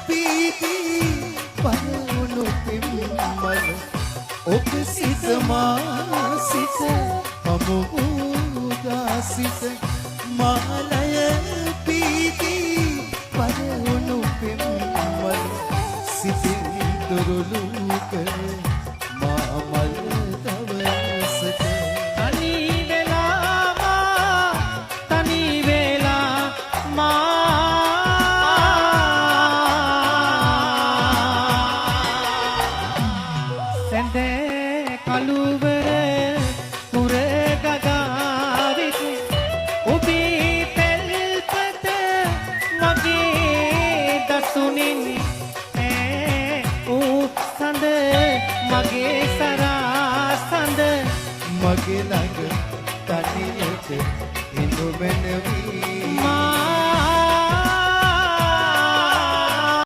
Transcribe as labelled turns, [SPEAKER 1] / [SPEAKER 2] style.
[SPEAKER 1] පීති පරවුණු පිම්මල ඔබ සිත මා සිත අමුදා සිත මාලය පීති පරවුණු පිම්මල සිතින් දුරුළු කර මාමල් දවසට මගේ ළඟ